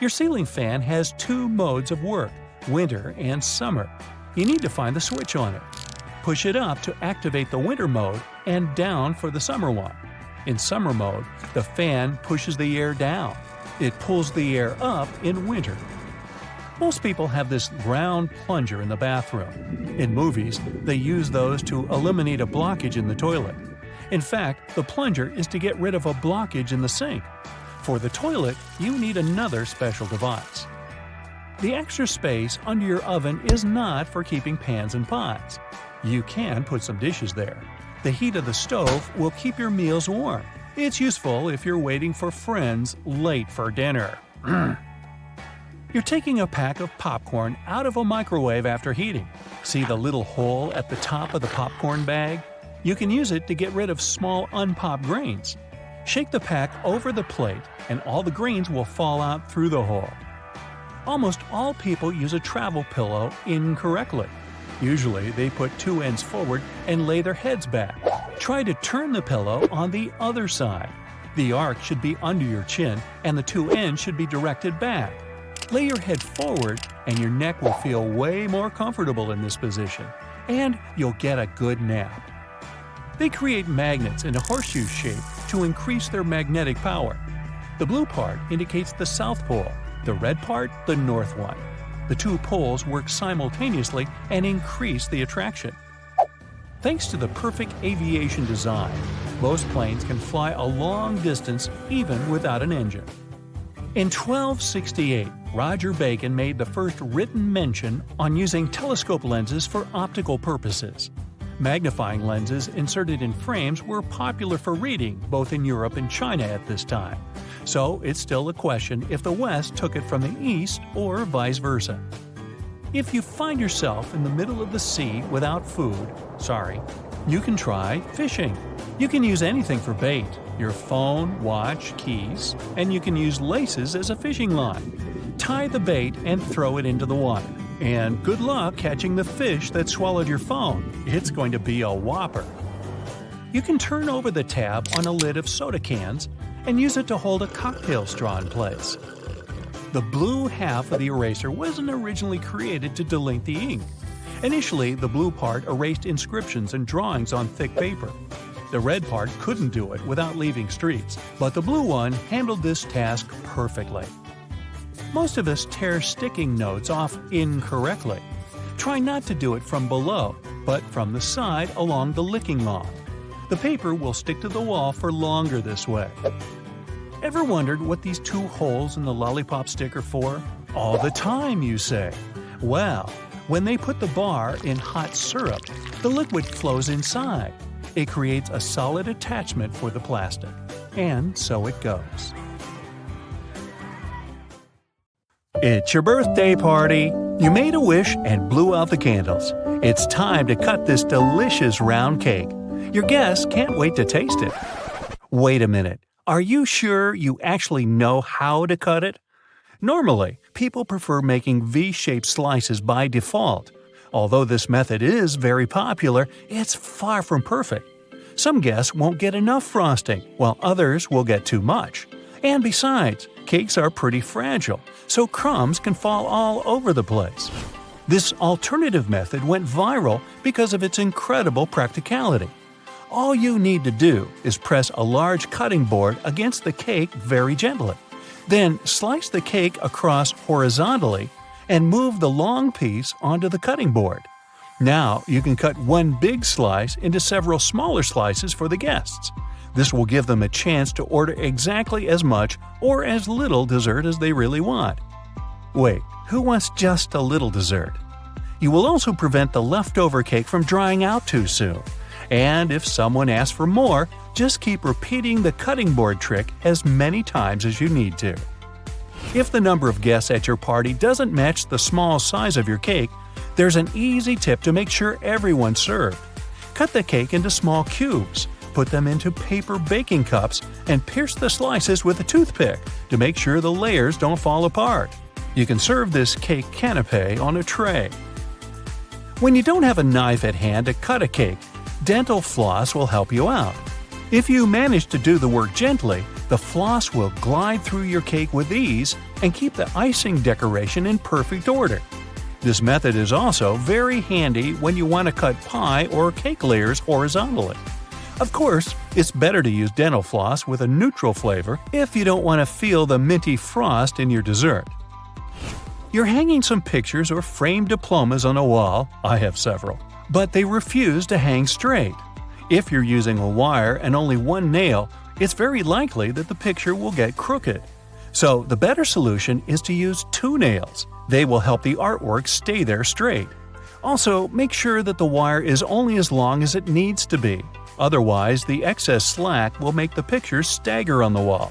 Your ceiling fan has two modes of work, winter and summer. You need to find the switch on it. Push it up to activate the winter mode and down for the summer one. In summer mode, the fan pushes the air down. It pulls the air up in winter. Most people have this round plunger in the bathroom. In movies, they use those to eliminate a blockage in the toilet. In fact, the plunger is to get rid of a blockage in the sink. For the toilet, you need another special device. The extra space under your oven is not for keeping pans and pots. You can put some dishes there. The heat of the stove will keep your meals warm. It's useful if you're waiting for friends late for dinner. You're taking a pack of popcorn out of a microwave after heating. See the little hole at the top of the popcorn bag? You can use it to get rid of small unpopped grains. Shake the pack over the plate and all the grains will fall out through the hole. Almost all people use a travel pillow incorrectly. Usually, they put two ends forward and lay their heads back. Try to turn the pillow on the other side. The arc should be under your chin and the two ends should be directed back. Lay your head forward and your neck will feel way more comfortable in this position, and you'll get a good nap. They create magnets in a horseshoe shape to increase their magnetic power. The blue part indicates the south pole, the red part the north one. The two poles work simultaneously and increase the attraction. Thanks to the perfect aviation design, most planes can fly a long distance even without an engine. In 1268, Roger Bacon made the first written mention on using telescope lenses for optical purposes. Magnifying lenses inserted in frames were popular for reading both in Europe and China at this time, so it's still a question if the West took it from the East or vice versa. If you find yourself in the middle of the sea without food, you can try fishing. You can use anything for bait, your phone, watch, keys, and you can use laces as a fishing line. Tie the bait and throw it into the water. And good luck catching the fish that swallowed your phone. It's going to be a whopper. You can turn over the tab on a lid of soda cans and use it to hold a cocktail straw in place. The blue half of the eraser wasn't originally created to delink the ink. Initially, the blue part erased inscriptions and drawings on thick paper. The red part couldn't do it without leaving streaks, but the blue one handled this task perfectly. Most of us tear sticking notes off incorrectly. Try not to do it from below, but from the side along the licking log. The paper will stick to the wall for longer this way. Ever wondered what these two holes in the lollipop stick are for? All the time, you say. Well, when they put the bar in hot syrup, the liquid flows inside. It creates a solid attachment for the plastic. And so it goes. It's your birthday party. You made a wish and blew out the candles. It's time to cut this delicious round cake. Your guests can't wait to taste it. Wait a minute. Are you sure you actually know how to cut it? Normally, people prefer making V-shaped slices by default. Although this method is very popular, it's far from perfect. Some guests won't get enough frosting, while others will get too much. And besides, cakes are pretty fragile, so crumbs can fall all over the place. This alternative method went viral because of its incredible practicality. All you need to do is press a large cutting board against the cake very gently. Then slice the cake across horizontally and move the long piece onto the cutting board. Now you can cut one big slice into several smaller slices for the guests. This will give them a chance to order exactly as much or as little dessert as they really want. Wait, who wants just a little dessert? You will also prevent the leftover cake from drying out too soon. And if someone asks for more, just keep repeating the cutting board trick as many times as you need to. If the number of guests at your party doesn't match the small size of your cake, there's an easy tip to make sure everyone's served. Cut the cake into small cubes, put them into paper baking cups, and pierce the slices with a toothpick to make sure the layers don't fall apart. You can serve this cake canapé on a tray. When you don't have a knife at hand to cut a cake, dental floss will help you out. If you manage to do the work gently, the floss will glide through your cake with ease and keep the icing decoration in perfect order. This method is also very handy when you want to cut pie or cake layers horizontally. Of course, it's better to use dental floss with a neutral flavor if you don't want to feel the minty frost in your dessert. You're hanging some pictures or framed diplomas on a wall. I have several. But they refuse to hang straight. If you're using a wire and only one nail, it's very likely that the picture will get crooked. So the better solution is to use 2 nails. They will help the artwork stay there straight. Also, make sure that the wire is only as long as it needs to be. Otherwise, the excess slack will make the picture stagger on the wall.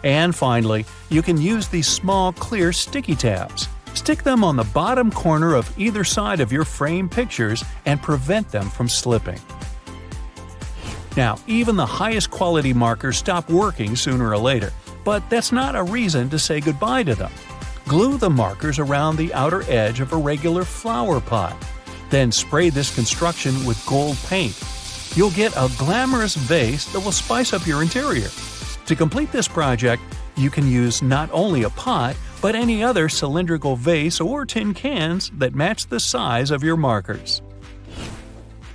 And finally, you can use these small clear sticky tabs. Stick them on the bottom corner of either side of your frame pictures and prevent them from slipping. Now, even the highest quality markers stop working sooner or later, but that's not a reason to say goodbye to them. Glue the markers around the outer edge of a regular flower pot. Then spray this construction with gold paint. You'll get a glamorous vase that will spice up your interior. To complete this project, you can use not only a pot, but any other cylindrical vase or tin cans that match the size of your markers.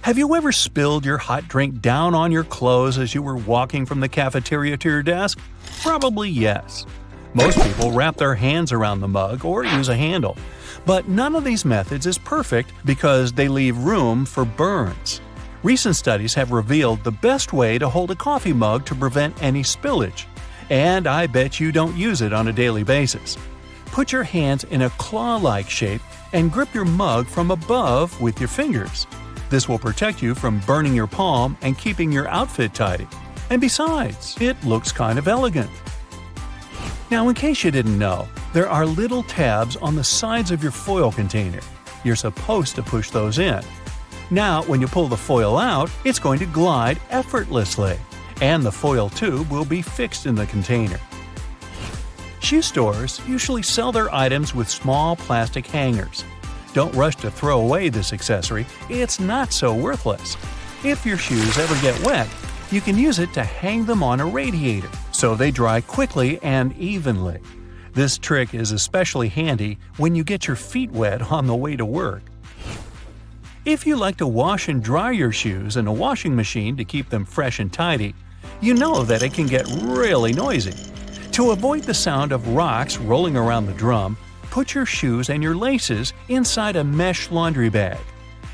Have you ever spilled your hot drink down on your clothes as you were walking from the cafeteria to your desk? Probably yes. Most people wrap their hands around the mug or use a handle. But none of these methods is perfect because they leave room for burns. Recent studies have revealed the best way to hold a coffee mug to prevent any spillage. And I bet you don't use it on a daily basis. Put your hands in a claw-like shape and grip your mug from above with your fingers. This will protect you from burning your palm and keeping your outfit tidy. And besides, it looks kind of elegant. Now, in case you didn't know, there are little tabs on the sides of your foil container. You're supposed to push those in. Now, when you pull the foil out, it's going to glide effortlessly, and the foil tube will be fixed in the container. Shoe stores usually sell their items with small plastic hangers. Don't rush to throw away this accessory, it's not so worthless. If your shoes ever get wet, you can use it to hang them on a radiator, so they dry quickly and evenly. This trick is especially handy when you get your feet wet on the way to work. If you like to wash and dry your shoes in a washing machine to keep them fresh and tidy, you know that it can get really noisy. To avoid the sound of rocks rolling around the drum, put your shoes and your laces inside a mesh laundry bag.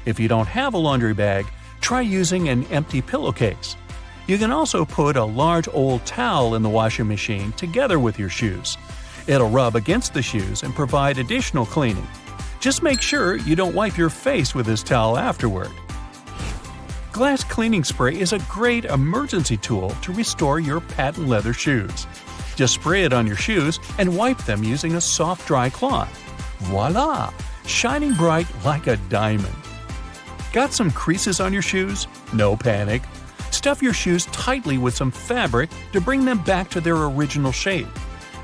If you don't have a laundry bag, try using an empty pillowcase. You can also put a large old towel in the washing machine together with your shoes. It'll rub against the shoes and provide additional cleaning. Just make sure you don't wipe your face with this towel afterward. Glass cleaning spray is a great emergency tool to restore your patent leather shoes. Just spray it on your shoes and wipe them using a soft dry cloth. Voila! Shining bright like a diamond. Got some creases on your shoes? No panic. Stuff your shoes tightly with some fabric to bring them back to their original shape.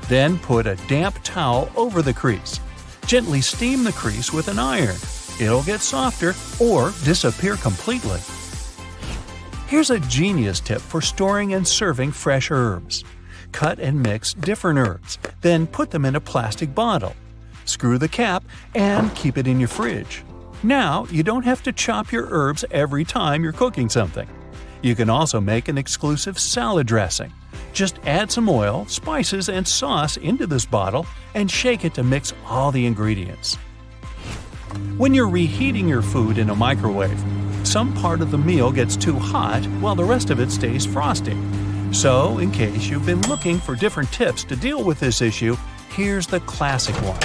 Then put a damp towel over the crease. Gently steam the crease with an iron. It'll get softer or disappear completely. Here's a genius tip for storing and serving fresh herbs. Cut and mix different herbs, then put them in a plastic bottle. Screw the cap and keep it in your fridge. Now you don't have to chop your herbs every time you're cooking something. You can also make an exclusive salad dressing. Just add some oil, spices, and sauce into this bottle and shake it to mix all the ingredients. When you're reheating your food in a microwave, some part of the meal gets too hot while the rest of it stays frosty. So, in case you've been looking for different tips to deal with this issue, here's the classic one.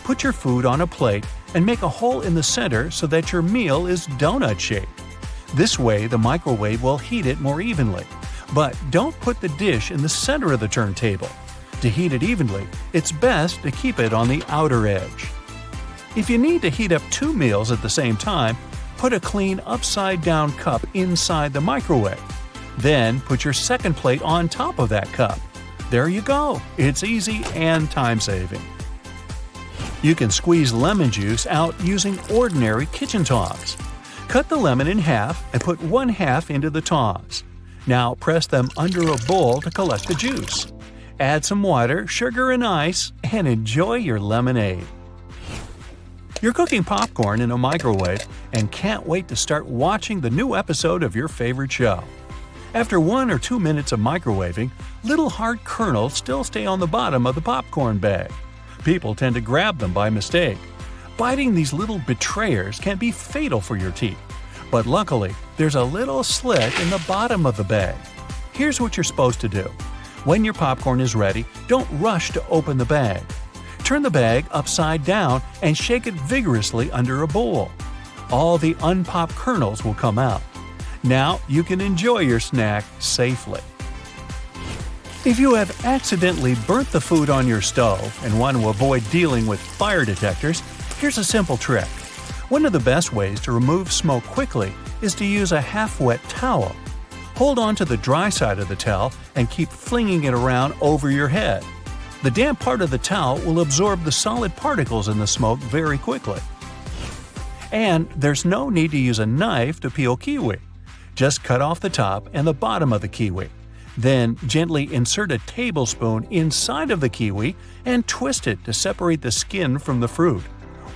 Put your food on a plate and make a hole in the center so that your meal is donut-shaped. This way, the microwave will heat it more evenly. But don't put the dish in the center of the turntable. To heat it evenly, it's best to keep it on the outer edge. If you need to heat up 2 meals at the same time, put a clean upside-down cup inside the microwave. Then put your second plate on top of that cup. There you go. It's easy and time-saving. You can squeeze lemon juice out using ordinary kitchen tongs. Cut the lemon in half and put one half into the tongs. Now press them under a bowl to collect the juice. Add some water, sugar, and ice, and enjoy your lemonade. You're cooking popcorn in a microwave and can't wait to start watching the new episode of your favorite show. After 1 or 2 minutes of microwaving, little hard kernels still stay on the bottom of the popcorn bag. People tend to grab them by mistake. Biting these little betrayers can be fatal for your teeth. But luckily, there's a little slit in the bottom of the bag. Here's what you're supposed to do. When your popcorn is ready, don't rush to open the bag. Turn the bag upside down and shake it vigorously under a bowl. All the unpopped kernels will come out. Now you can enjoy your snack safely. If you have accidentally burnt the food on your stove and want to avoid dealing with fire detectors, here's a simple trick. One of the best ways to remove smoke quickly is to use a half-wet towel. Hold on to the dry side of the towel and keep flinging it around over your head. The damp part of the towel will absorb the solid particles in the smoke very quickly. And there's no need to use a knife to peel kiwi. Just cut off the top and the bottom of the kiwi. Then gently insert a tablespoon inside of the kiwi and twist it to separate the skin from the fruit.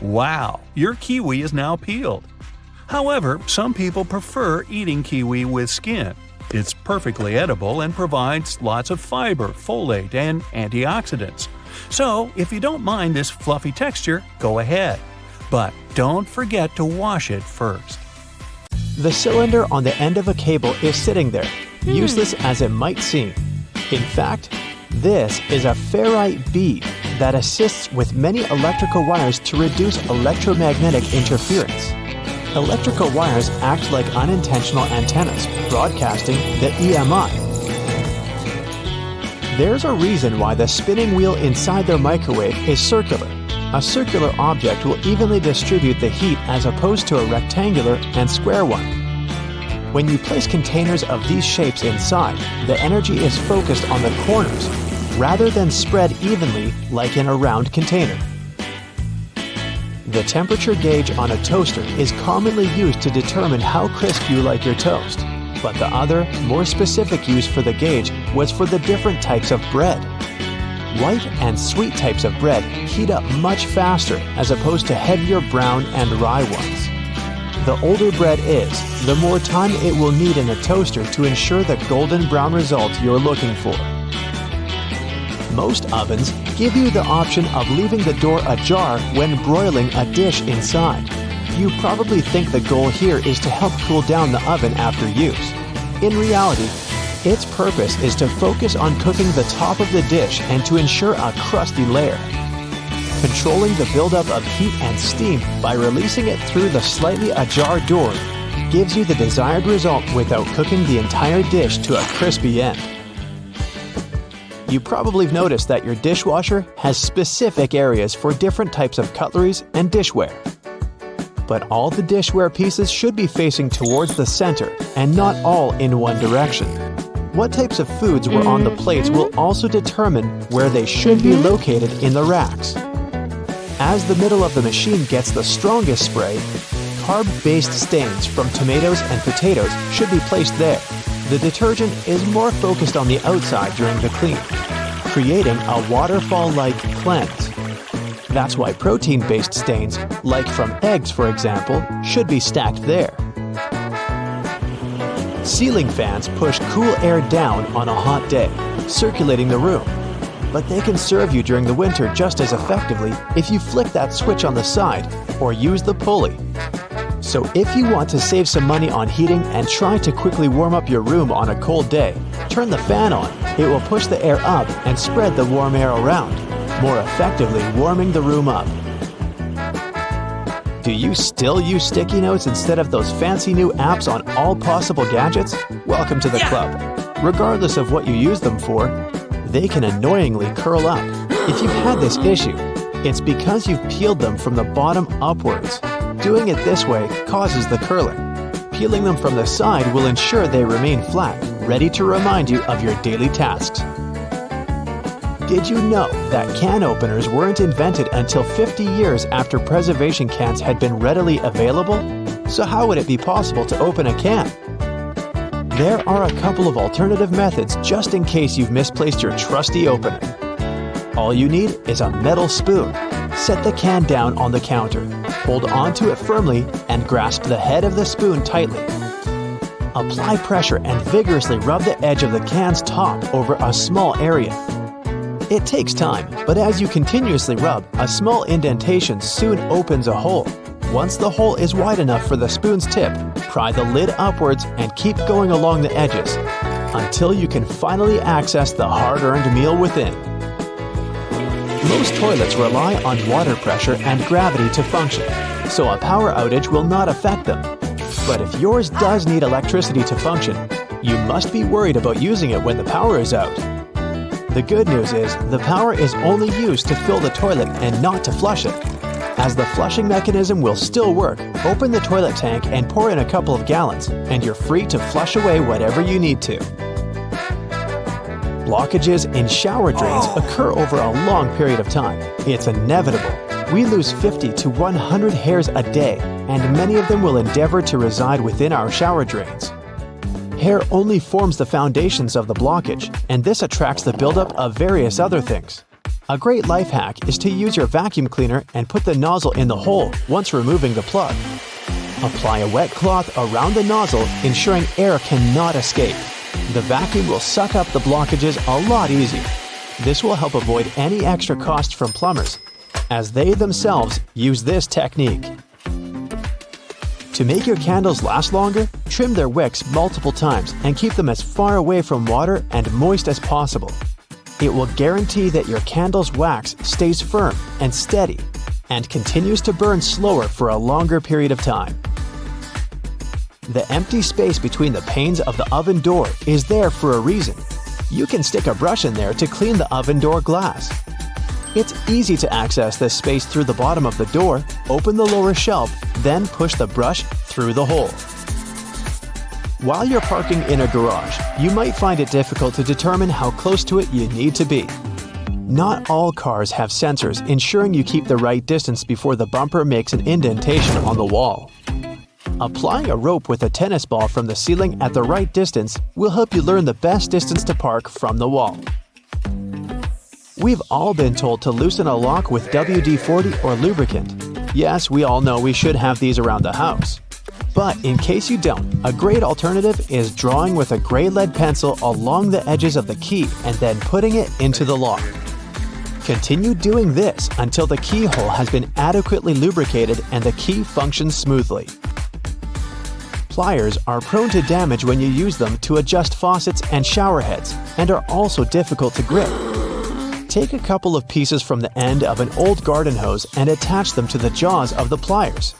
Wow, your kiwi is now peeled. However, some people prefer eating kiwi with skin. It's perfectly edible and provides lots of fiber, folate, and antioxidants. So, if you don't mind this fluffy texture, go ahead. But don't forget to wash it first. The cylinder on the end of a cable is sitting there, useless as it might seem. In fact, this is a ferrite bead that assists with many electrical wires to reduce electromagnetic interference. Electrical wires act like unintentional antennas, broadcasting the EMI. There's a reason why the spinning wheel inside their microwave is circular. A circular object will evenly distribute the heat as opposed to a rectangular and square one. When you place containers of these shapes inside, the energy is focused on the corners, rather than spread evenly like in a round container. The temperature gauge on a toaster is commonly used to determine how crisp you like your toast, but the other, more specific use for the gauge was for the different types of bread. White and sweet types of bread heat up much faster as opposed to heavier brown and rye ones. The older bread is, the more time it will need in a toaster to ensure the golden brown result you're looking for. Most ovens give you the option of leaving the door ajar when broiling a dish inside. You probably think the goal here is to help cool down the oven after use. In reality, its purpose is to focus on cooking the top of the dish and to ensure a crusty layer. Controlling the buildup of heat and steam by releasing it through the slightly ajar door gives you the desired result without cooking the entire dish to a crispy end. You probably have noticed that your dishwasher has specific areas for different types of cutleries and dishware. But all the dishware pieces should be facing towards the center and not all in one direction. What types of foods were on the plates will also determine where they should be located in the racks. As the middle of the machine gets the strongest spray, carb-based stains from tomatoes and potatoes should be placed there. The detergent is more focused on the outside during the clean, creating a waterfall-like cleanse. That's why protein-based stains, like from eggs for example, should be stacked there. Ceiling fans push cool air down on a hot day, circulating the room. But they can serve you during the winter just as effectively if you flick that switch on the side or use the pulley. So if you want to save some money on heating and try to quickly warm up your room on a cold day, turn the fan on. It will push the air up and spread the warm air around, more effectively warming the room up. Do you still use sticky notes instead of those fancy new apps on all possible gadgets? Welcome to the club. Regardless of what you use them for, they can annoyingly curl up. If you've had this issue, it's because you've peeled them from the bottom upwards. Doing it this way causes the curling. Peeling them from the side will ensure they remain flat, ready to remind you of your daily tasks. Did you know that can openers weren't invented until 50 years after preservation cans had been readily available? So how would it be possible to open a can? There are a couple of alternative methods just in case you've misplaced your trusty opener. All you need is a metal spoon. Set the can down on the counter, hold onto it firmly, and grasp the head of the spoon tightly. Apply pressure and vigorously rub the edge of the can's top over a small area. It takes time, but as you continuously rub, a small indentation soon opens a hole. Once the hole is wide enough for the spoon's tip, pry the lid upwards and keep going along the edges until you can finally access the hard-earned meal within. Most toilets rely on water pressure and gravity to function, so a power outage will not affect them. But if yours does need electricity to function, you must be worried about using it when the power is out. The good news is the power is only used to fill the toilet and not to flush it. As the flushing mechanism will still work, open the toilet tank and pour in a couple of gallons, and you're free to flush away whatever you need to. Blockages in shower drains occur over a long period of time. It's inevitable. We lose 50 to 100 hairs a day, and many of them will endeavor to reside within our shower drains. Hair only forms the foundations of the blockage, and this attracts the buildup of various other things. A great life hack is to use your vacuum cleaner and put the nozzle in the hole once removing the plug. Apply a wet cloth around the nozzle, ensuring air cannot escape. The vacuum will suck up the blockages a lot easier. This will help avoid any extra cost from plumbers, as they themselves use this technique. To make your candles last longer, trim their wicks multiple times and keep them as far away from water and moist as possible. It will guarantee that your candle's wax stays firm and steady and continues to burn slower for a longer period of time. The empty space between the panes of the oven door is there for a reason. You can stick a brush in there to clean the oven door glass. It's easy to access this space through the bottom of the door, open the lower shelf, then push the brush through the hole. While you're parking in a garage, you might find it difficult to determine how close to it you need to be. Not all cars have sensors ensuring you keep the right distance before the bumper makes an indentation on the wall. Applying a rope with a tennis ball from the ceiling at the right distance will help you learn the best distance to park from the wall. We've all been told to loosen a lock with WD-40 or lubricant. Yes, we all know we should have these around the house. But in case you don't, a great alternative is drawing with a gray lead pencil along the edges of the key and then putting it into the lock. Continue doing this until the keyhole has been adequately lubricated and the key functions smoothly. Pliers are prone to damage when you use them to adjust faucets and shower heads and are also difficult to grip. Take a couple of pieces from the end of an old garden hose and attach them to the jaws of the pliers.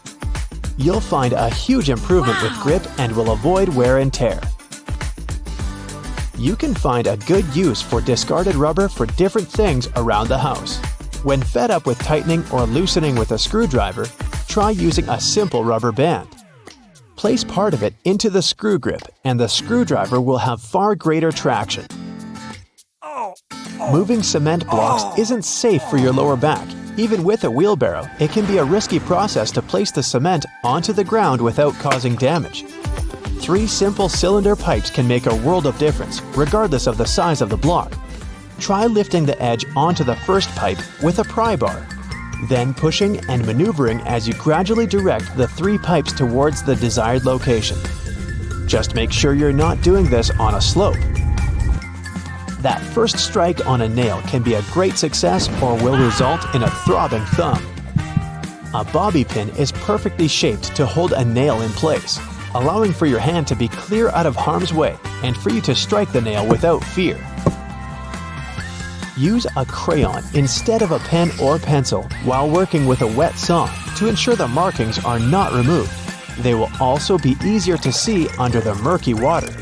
You'll find a huge improvement with grip and will avoid wear and tear. You can find a good use for discarded rubber for different things around the house. When fed up with tightening or loosening with a screwdriver, try using a simple rubber band. Place part of it into the screw grip and the screwdriver will have far greater traction. Moving cement blocks isn't safe for your lower back. Even with a wheelbarrow, it can be a risky process to place the cement onto the ground without causing damage. 3 simple cylinder pipes can make a world of difference, regardless of the size of the block. Try lifting the edge onto the first pipe with a pry bar, then pushing and maneuvering as you gradually direct the 3 pipes towards the desired location. Just make sure you're not doing this on a slope. That first strike on a nail can be a great success or will result in a throbbing thumb. A bobby pin is perfectly shaped to hold a nail in place, allowing for your hand to be clear out of harm's way and for you to strike the nail without fear. Use a crayon instead of a pen or pencil while working with a wet saw to ensure the markings are not removed. They will also be easier to see under the murky water.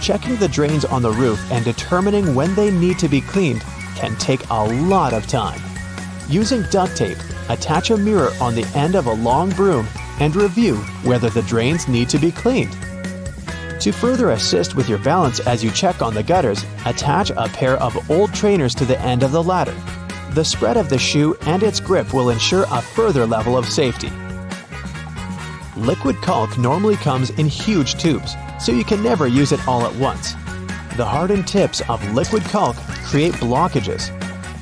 Checking the drains on the roof and determining when they need to be cleaned can take a lot of time. Using duct tape, attach a mirror on the end of a long broom and review whether the drains need to be cleaned. To further assist with your balance as you check on the gutters, attach a pair of old trainers to the end of the ladder. The spread of the shoe and its grip will ensure a further level of safety. Liquid caulk normally comes in huge tubes, so you can never use it all at once. The hardened tips of liquid caulk create blockages.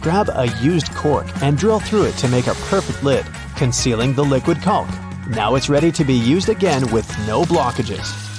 Grab a used cork and drill through it to make a perfect lid, concealing the liquid caulk. Now it's ready to be used again with no blockages.